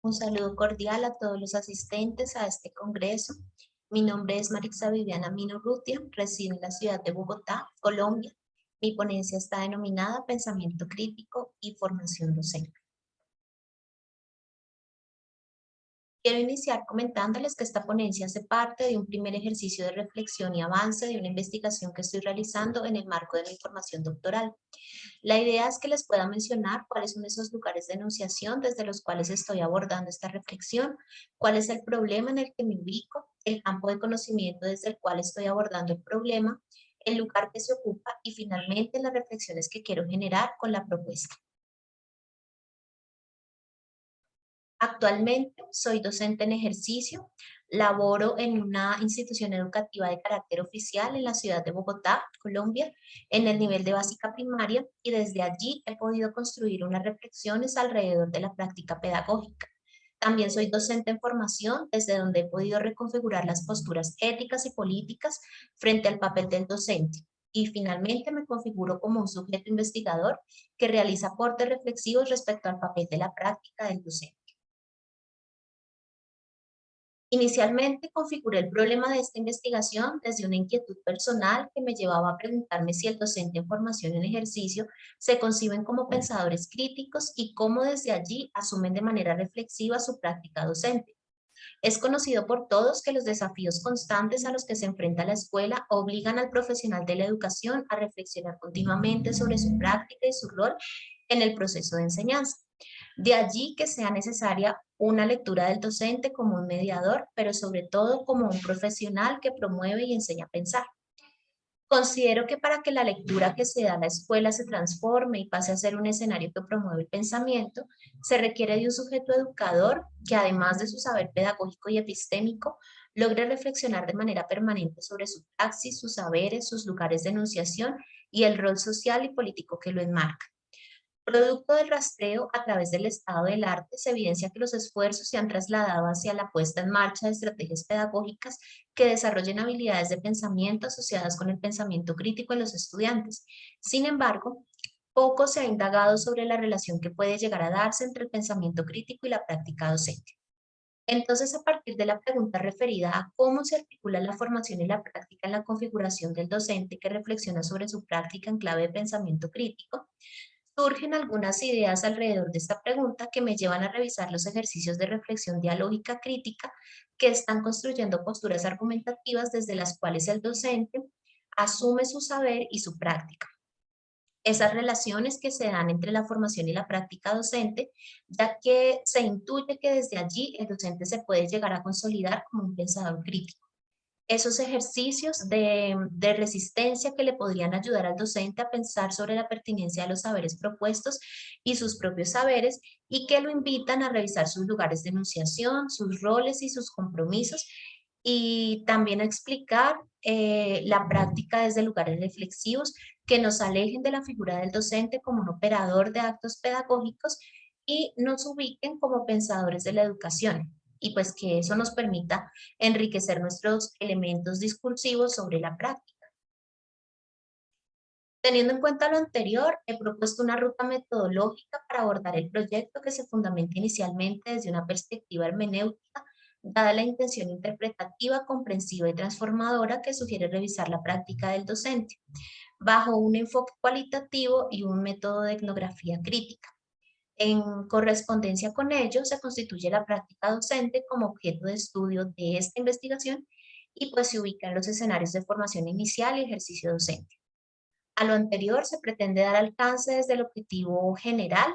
Un saludo cordial a todos los asistentes a este congreso. Mi nombre es Marixa Viviana Mino Rutia, resido en la ciudad de Bogotá, Colombia. Mi ponencia está denominada Pensamiento Crítico y Formación Docente. Quiero iniciar comentándoles que esta ponencia hace parte de un primer ejercicio de reflexión y avance de una investigación que estoy realizando en el marco de mi formación doctoral. La idea es que les pueda mencionar cuáles son esos lugares de enunciación desde los cuales estoy abordando esta reflexión, cuál es el problema en el que me ubico, el campo de conocimiento desde el cual estoy abordando el problema, el lugar que se ocupa y finalmente las reflexiones que quiero generar con la propuesta. Actualmente soy docente en ejercicio, laboro en una institución educativa de carácter oficial en la ciudad de Bogotá, Colombia, en el nivel de básica primaria y desde allí he podido construir unas reflexiones alrededor de la práctica pedagógica. También soy docente en formación, desde donde he podido reconfigurar las posturas éticas y políticas frente al papel del docente. Y finalmente me configuro como un sujeto investigador que realiza aportes reflexivos respecto al papel de la práctica del docente. Inicialmente configuré el problema de esta investigación desde una inquietud personal que me llevaba a preguntarme si el docente en formación en ejercicio se conciben como pensadores críticos y cómo desde allí asumen de manera reflexiva su práctica docente. Es conocido por todos que los desafíos constantes a los que se enfrenta la escuela obligan al profesional de la educación a reflexionar continuamente sobre su práctica y su rol en el proceso de enseñanza. De allí que sea necesaria una lectura del docente como un mediador, pero sobre todo como un profesional que promueve y enseña a pensar. Considero que para que la lectura que se da en la escuela se transforme y pase a ser un escenario que promueve el pensamiento, se requiere de un sujeto educador que además de su saber pedagógico y epistémico, logre reflexionar de manera permanente sobre su praxis, sus saberes, sus lugares de enunciación y el rol social y político que lo enmarca. Producto del rastreo a través del estado del arte, se evidencia que los esfuerzos se han trasladado hacia la puesta en marcha de estrategias pedagógicas que desarrollen habilidades de pensamiento asociadas con el pensamiento crítico en los estudiantes. Sin embargo, poco se ha indagado sobre la relación que puede llegar a darse entre el pensamiento crítico y la práctica docente. Entonces, a partir de la pregunta referida a cómo se articula la formación y la práctica en la configuración del docente que reflexiona sobre su práctica en clave de pensamiento crítico, surgen algunas ideas alrededor de esta pregunta que me llevan a revisar los ejercicios de reflexión dialógica crítica que están construyendo posturas argumentativas desde las cuales el docente asume su saber y su práctica. Esas relaciones que se dan entre la formación y la práctica docente, ya que se intuye que desde allí el docente se puede llegar a consolidar como un pensador crítico. Esos ejercicios de resistencia que le podrían ayudar al docente a pensar sobre la pertinencia de los saberes propuestos y sus propios saberes y que lo invitan a revisar sus lugares de enunciación, sus roles y sus compromisos y también a explicar la práctica desde lugares reflexivos que nos alejen de la figura del docente como un operador de actos pedagógicos y nos ubiquen como pensadores de la educación y pues que eso nos permita enriquecer nuestros elementos discursivos sobre la práctica. Teniendo en cuenta lo anterior, he propuesto una ruta metodológica para abordar el proyecto que se fundamenta inicialmente desde una perspectiva hermenéutica, dada la intención interpretativa, comprensiva y transformadora que sugiere revisar la práctica del docente, bajo un enfoque cualitativo y un método de etnografía crítica. En correspondencia con ello, se constituye la práctica docente como objeto de estudio de esta investigación y pues se ubica en los escenarios de formación inicial y ejercicio docente. A lo anterior se pretende dar alcance desde el objetivo general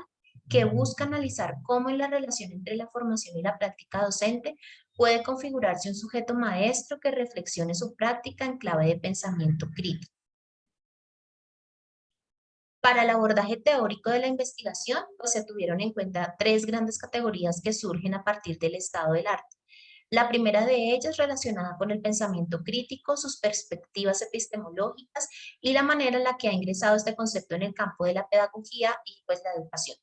que busca analizar cómo en la relación entre la formación y la práctica docente puede configurarse un sujeto maestro que reflexione su práctica en clave de pensamiento crítico. Para el abordaje teórico de la investigación, pues se tuvieron en cuenta tres grandes categorías que surgen a partir del estado del arte. La primera de ellas relacionada con el pensamiento crítico, sus perspectivas epistemológicas y la manera en la que ha ingresado este concepto en el campo de la pedagogía y pues la educación.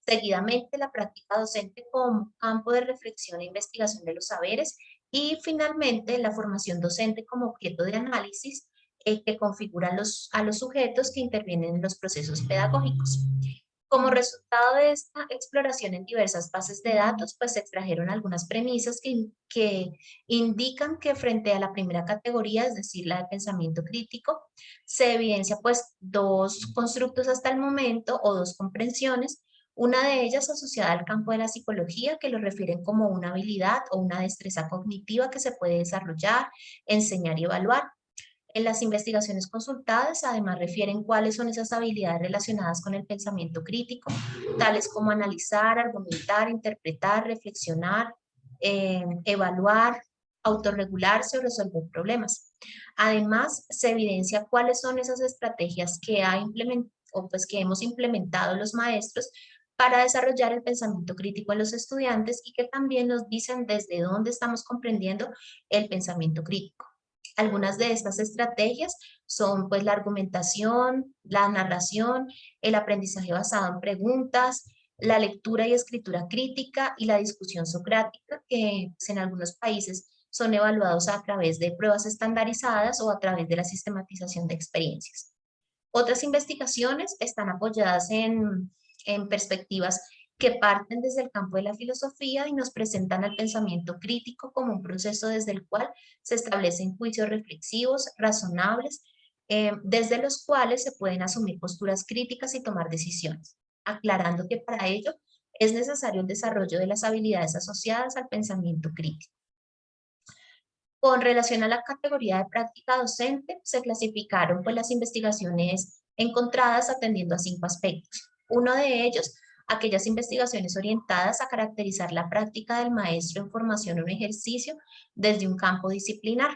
Seguidamente, la práctica docente como campo de reflexión e investigación de los saberes y finalmente la formación docente como objeto de análisis que configura a los sujetos que intervienen en los procesos pedagógicos. Como resultado de esta exploración en diversas bases de datos, pues se extrajeron algunas premisas que indican que frente a la primera categoría, es decir, la de pensamiento crítico, se evidencia pues dos constructos hasta el momento o dos comprensiones, una de ellas asociada al campo de la psicología, que lo refieren como una habilidad o una destreza cognitiva que se puede desarrollar, enseñar y evaluar. En las investigaciones consultadas, además, refieren cuáles son esas habilidades relacionadas con el pensamiento crítico, tales como analizar, argumentar, interpretar, reflexionar, evaluar, autorregularse o resolver problemas. Además, se evidencia cuáles son esas estrategias o pues que hemos implementado los maestros para desarrollar el pensamiento crítico en los estudiantes y que también nos dicen desde dónde estamos comprendiendo el pensamiento crítico. Algunas de estas estrategias son pues la argumentación, la narración, el aprendizaje basado en preguntas, la lectura y escritura crítica y la discusión socrática, que pues, en algunos países son evaluados a través de pruebas estandarizadas o a través de la sistematización de experiencias. Otras investigaciones están apoyadas en perspectivas que parten desde el campo de la filosofía y nos presentan al pensamiento crítico como un proceso desde el cual se establecen juicios reflexivos, razonables, desde los cuales se pueden asumir posturas críticas y tomar decisiones, aclarando que para ello es necesario el desarrollo de las habilidades asociadas al pensamiento crítico. Con relación a la categoría de práctica docente, se clasificaron pues, las investigaciones encontradas atendiendo a 5 aspectos. Uno de ellos, aquellas investigaciones orientadas a caracterizar la práctica del maestro en formación o en ejercicio desde un campo disciplinar.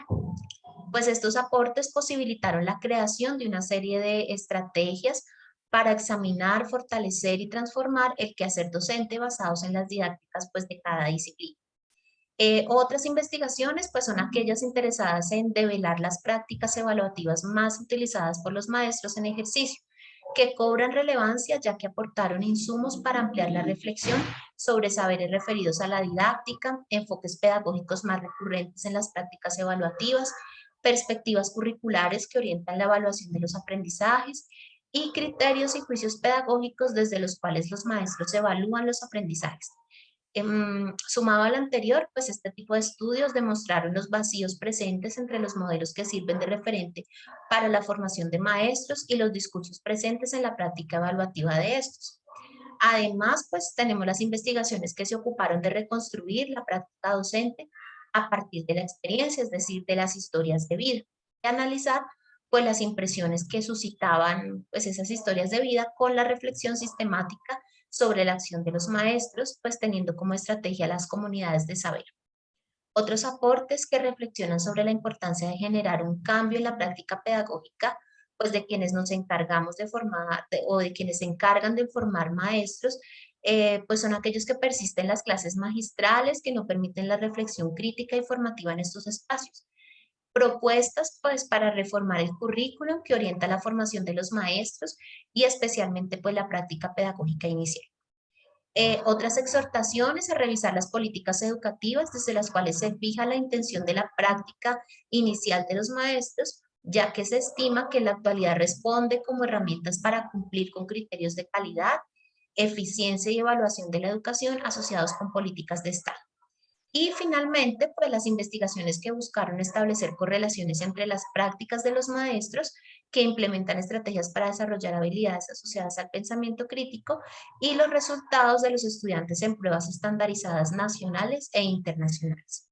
Pues estos aportes posibilitaron la creación de una serie de estrategias para examinar, fortalecer y transformar el quehacer docente basados en las didácticas pues, de cada disciplina. Otras investigaciones pues son aquellas interesadas en develar las prácticas evaluativas más utilizadas por los maestros en ejercicio, que cobran relevancia ya que aportaron insumos para ampliar la reflexión sobre saberes referidos a la didáctica, enfoques pedagógicos más recurrentes en las prácticas evaluativas, perspectivas curriculares que orientan la evaluación de los aprendizajes y criterios y juicios pedagógicos desde los cuales los maestros evalúan los aprendizajes. Sumado al anterior, pues este tipo de estudios demostraron los vacíos presentes entre los modelos que sirven de referente para la formación de maestros y los discursos presentes en la práctica evaluativa de estos. Además, pues tenemos las investigaciones que se ocuparon de reconstruir la práctica docente a partir de la experiencia, es decir, de las historias de vida, y analizar pues las impresiones que suscitaban pues esas historias de vida con la reflexión sistemática sobre la acción de los maestros, pues teniendo como estrategia las comunidades de saber. Otros aportes que reflexionan sobre la importancia de generar un cambio en la práctica pedagógica, pues de quienes nos encargamos de formar o de quienes se encargan de formar maestros, pues son aquellos que persisten en las clases magistrales, que no permiten la reflexión crítica y formativa en estos espacios. Propuestas pues para reformar el currículum que orienta la formación de los maestros y especialmente pues la práctica pedagógica inicial. Otras exhortaciones a revisar las políticas educativas desde las cuales se fija la intención de la práctica inicial de los maestros, ya que se estima que en la actualidad responde como herramientas para cumplir con criterios de calidad, eficiencia y evaluación de la educación asociados con políticas de Estado. Y finalmente, pues las investigaciones que buscaron establecer correlaciones entre las prácticas de los maestros que implementan estrategias para desarrollar habilidades asociadas al pensamiento crítico y los resultados de los estudiantes en pruebas estandarizadas nacionales e internacionales.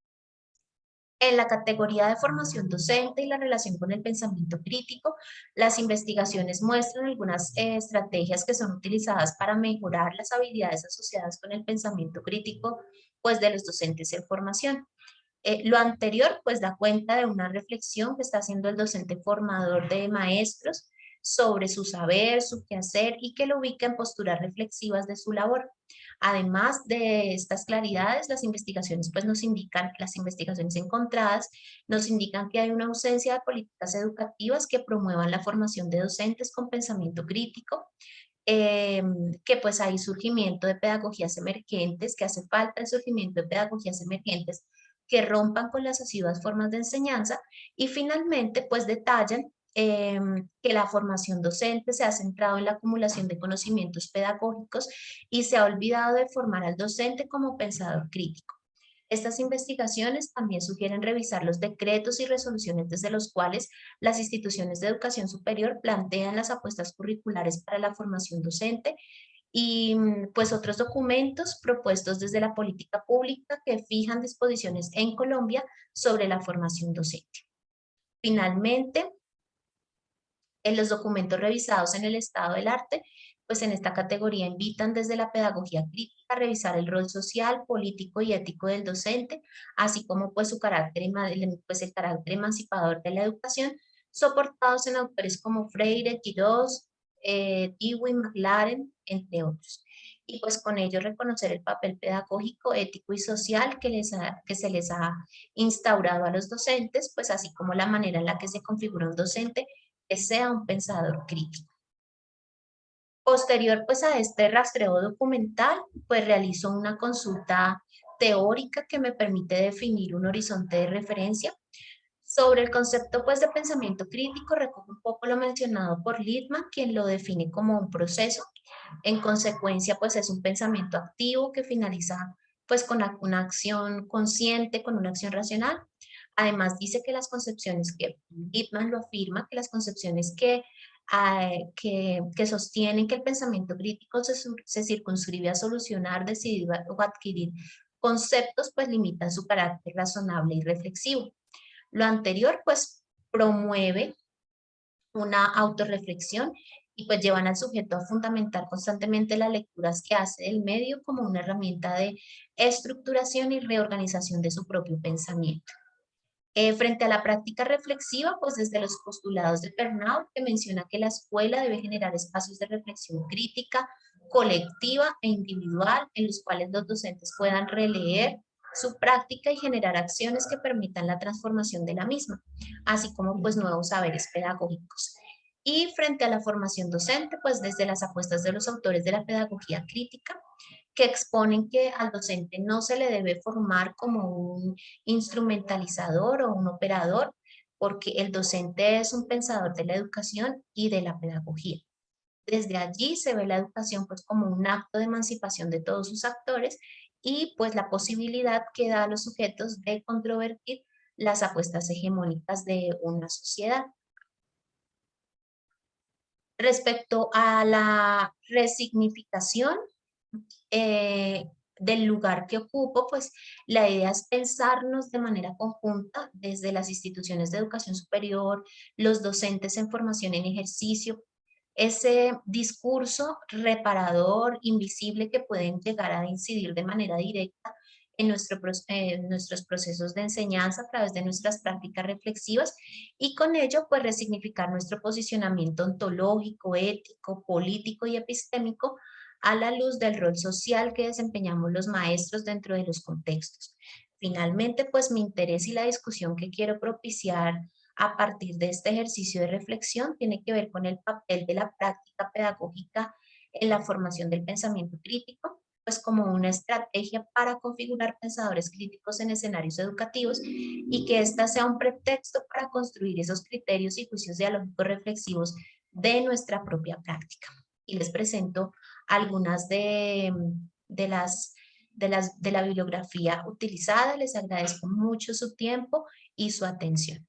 En la categoría de formación docente y la relación con el pensamiento crítico, las investigaciones muestran algunas estrategias que son utilizadas para mejorar las habilidades asociadas con el pensamiento crítico, pues de los docentes en formación. Lo anterior, pues da cuenta de una reflexión que está haciendo el docente formador de maestros sobre su saber, su quehacer y que lo ubica en posturas reflexivas de su labor. Además de estas claridades, las investigaciones pues nos indican, las investigaciones encontradas nos indican que hay una ausencia de políticas educativas que promuevan la formación de docentes con pensamiento crítico, que pues hay surgimiento de pedagogías emergentes, que hace falta el surgimiento de pedagogías emergentes que rompan con las asiduas formas de enseñanza y finalmente pues detallan que la formación docente se ha centrado en la acumulación de conocimientos pedagógicos y se ha olvidado de formar al docente como pensador crítico. Estas investigaciones también sugieren revisar los decretos y resoluciones desde los cuales las instituciones de educación superior plantean las apuestas curriculares para la formación docente y pues otros documentos propuestos desde la política pública que fijan disposiciones en Colombia sobre la formación docente. Finalmente, en los documentos revisados en el estado del arte, pues en esta categoría invitan desde la pedagogía crítica a revisar el rol social, político y ético del docente, así como pues su carácter, pues el carácter emancipador de la educación, soportados en autores como Freire, Quirós, Dewey, McLaren, entre otros. Y pues con ello reconocer el papel pedagógico, ético y social que se les ha instaurado a los docentes, pues así como la manera en la que se configura un docente que sea un pensador crítico. Posterior pues a este rastreo documental, pues realizo una consulta teórica que me permite definir un horizonte de referencia. Sobre el concepto pues de pensamiento crítico, recojo un poco lo mencionado por Littman, quien lo define como un proceso. En consecuencia, pues es un pensamiento activo que finaliza pues con una acción consciente, con una acción racional. Además, dice que las concepciones que Littman lo afirma, que las concepciones que sostienen que el pensamiento crítico se circunscribe a solucionar, decidir o adquirir conceptos, pues limitan su carácter razonable y reflexivo. Lo anterior, pues, promueve una autorreflexión y pues llevan al sujeto a fundamentar constantemente las lecturas que hace del medio como una herramienta de estructuración y reorganización de su propio pensamiento. Frente a la práctica reflexiva, pues desde los postulados de Pernau, que menciona que la escuela debe generar espacios de reflexión crítica, colectiva e individual, en los cuales los docentes puedan releer su práctica y generar acciones que permitan la transformación de la misma, así como pues nuevos saberes pedagógicos. Y frente a la formación docente, pues desde las apuestas de los autores de la pedagogía crítica, que exponen que al docente no se le debe formar como un instrumentalizador o un operador, porque el docente es un pensador de la educación y de la pedagogía. Desde allí se ve la educación pues como un acto de emancipación de todos sus actores y pues la posibilidad que da a los sujetos de controvertir las apuestas hegemónicas de una sociedad. Respecto a la resignificación, eh, del lugar que ocupo, pues la idea es pensarnos de manera conjunta desde las instituciones de educación superior, los docentes en formación en ejercicio, ese discurso reparador, invisible que pueden llegar a incidir de manera directa en nuestros procesos de enseñanza a través de nuestras prácticas reflexivas y con ello pues resignificar nuestro posicionamiento ontológico, ético, político y epistémico a la luz del rol social que desempeñamos los maestros dentro de los contextos. Finalmente, pues mi interés y la discusión que quiero propiciar a partir de este ejercicio de reflexión tiene que ver con el papel de la práctica pedagógica en la formación del pensamiento crítico, pues como una estrategia para configurar pensadores críticos en escenarios educativos y que ésta sea un pretexto para construir esos criterios y juicios dialógicos reflexivos de nuestra propia práctica. Y les presento algunas de la bibliografía utilizada. Les agradezco mucho su tiempo y su atención.